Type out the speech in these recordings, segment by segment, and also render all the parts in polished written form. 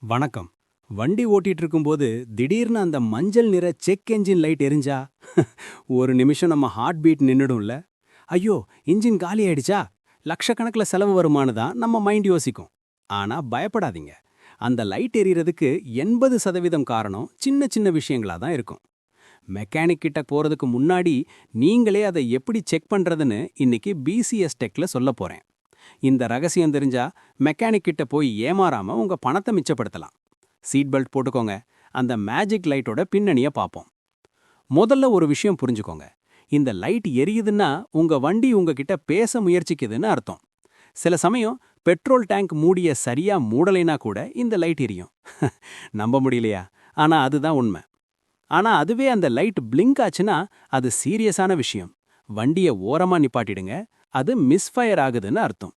வணக்கம். வண்டி ஓட்டிட்டு இருக்கும்போது திடீர்னு அந்த மஞ்சள் நிற செக் என்ஜின் லைட் எரிஞ்சா ஒரு நிமிஷம் நம்ம ஹார்ட் பீட் நின்னுடும்ல. ஐயோ, இன்ஜின் காலி ஆயிடுச்சா, லட்சக்கணக்கில் செலவு வருமானு தான் நம்ம மைண்ட் யோசிக்கும். ஆனா பயப்படாதீங்க, அந்த லைட் எரியறதுக்கு 80% காரணம் சின்ன சின்ன விஷயங்களா தான் இருக்கும். மெக்கானிக் கிட்ட போறதுக்கு முன்னாடி நீங்களே அதை எப்படி செக் பண்றதுன்னு இன்னைக்கு பிசிஎஸ் டெக்ல சொல்ல போறேன். இந்த ரகசியம் தெரிஞ்சா மெக்கானிக் கிட்ட போய் ஏமாறாம உங்க பணத்தை மிச்சப்படுத்தலாம். சீட் பெல்ட் போட்டுக்கோங்க. அந்த மேஜிக் லைட்டோட பின்னணிய பார்ப்போம். முதல்ல ஒரு விஷயம் புரிஞ்சுக்கோங்க. இந்த லைட் எரியுதுன்னா உங்க வண்டி உங்ககிட்ட பேச முயற்சிக்குதுன்னு அர்த்தம். சில சமயம் பெட்ரோல் டேங்க் மூடிய சரியா மூடலைனா கூட இந்த லைட் எரியும். நம்ப முடியலையா? ஆனா அதுதான் உண்மை. ஆனா அதுவே அந்த லைட் பிளிங்க் ஆச்சுன்னா அது சீரியஸான விஷயம். வண்டிய ஓரமா நிப்பாட்டிடுங்க. அது மிஸ்ஃபயர் ஆகுதுன்னு அர்த்தம்.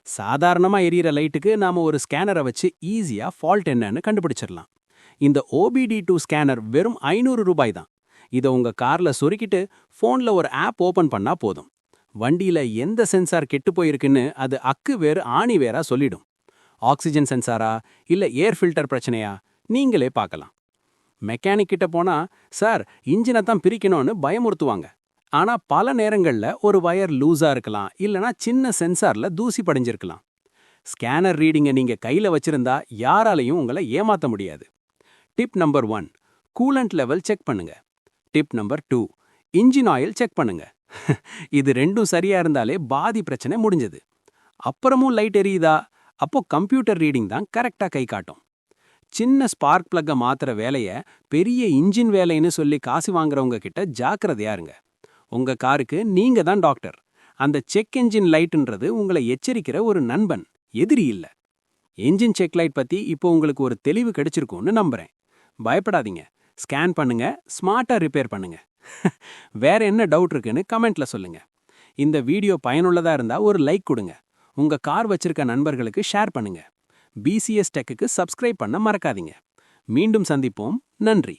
சாதாரணமா எரியற லைட்டுக்கு நாம ஒரு ஸ்கேனரை வச்சு ஈஸியா ஃபால்ட் என்னன்னு கண்டுபிடிச்சிடலாம். இந்த OBD2 ஸ்கேனர் வெறும் 500 ரூபாய் தான். இதை உங்க கார்ல சொருக்கிட்டு போன்ல ஒரு ஆப் ஓபன் பண்ணா போதும். வண்டியில எந்த சென்சார் கெட்டு போயிருக்குன்னு அது அக்கு வேறு ஆணி வேறா சொல்லிடும். ஆக்சிஜன் சென்சாரா இல்ல ஏர் ஃபில்டர் பிரச்சனையா, நீங்களே பார்க்கலாம். மெக்கானிக் கிட்ட போனா, சார் இன்ஜினை தான் பிரிக்கணும்னு பயமுறுத்துவாங்க. ஆனா பல நேரங்கள்ல ஒரு வயர் லூஸா இருக்கலாம், இல்லனா சின்ன சென்சார்ல தூசி படிஞ்சிருக்கலாம். ஸ்கேனர் ரீடிங்கை நீங்க கையில வச்சிருந்தா யாராலையும் உங்களை ஏமாத்த முடியாது. Tip number 1, coolant level check பண்ணுங்க. Tip number 2, engine oil check பண்ணுங்க. இது ரெண்டும் சரியா இருந்தாலே பாதி பிரச்சனை முடிஞ்சது. அப்புறமும் லைட் எரியுதா, அப்போ கம்ப்யூட்டர் ரீடிங் தான் கரெக்டா கை காட்டும். சின்ன ஸ்பார்க் பிளக்க மாத்துற வேலைய பெரிய இன்ஜின் வேலைன்னு சொல்லி காசு வாங்குறவங்க கிட்ட ஜாக்கிரதையா இருங்க. உங்க காருக்கு நீங்க தான் டாக்டர். அந்த செக் என்ஜின் லைட்ன்றது உங்களை எச்சரிக்கிற ஒரு நண்பன், எதிரி இல்ல. என்ஜின் செக் லைட் பத்தி இப்போ உங்களுக்கு ஒரு தெளிவு கிடைச்சிருக்கும்னு நம்புறேன். பயப்படாதீங்க. ஸ்கேன் பண்ணுங்க, ஸ்மார்ட்டா ரிப்பேர் பண்ணுங்க. வேற என்ன டவுட் இருக்குன்னு கமெண்ட்ல சொல்லுங்க. இந்த வீடியோ பயனுள்ளதா இருந்தா ஒரு லைக் கொடுங்க. உங்க கார் வச்சிருக்க நண்பர்களுக்கு ஷேர் பண்ணுங்க. பிசிஎஸ் டெக்குக்கு சப்ஸ்கிரைப் பண்ண மறக்காதீங்க. மீண்டும் சந்திப்போம். நன்றி.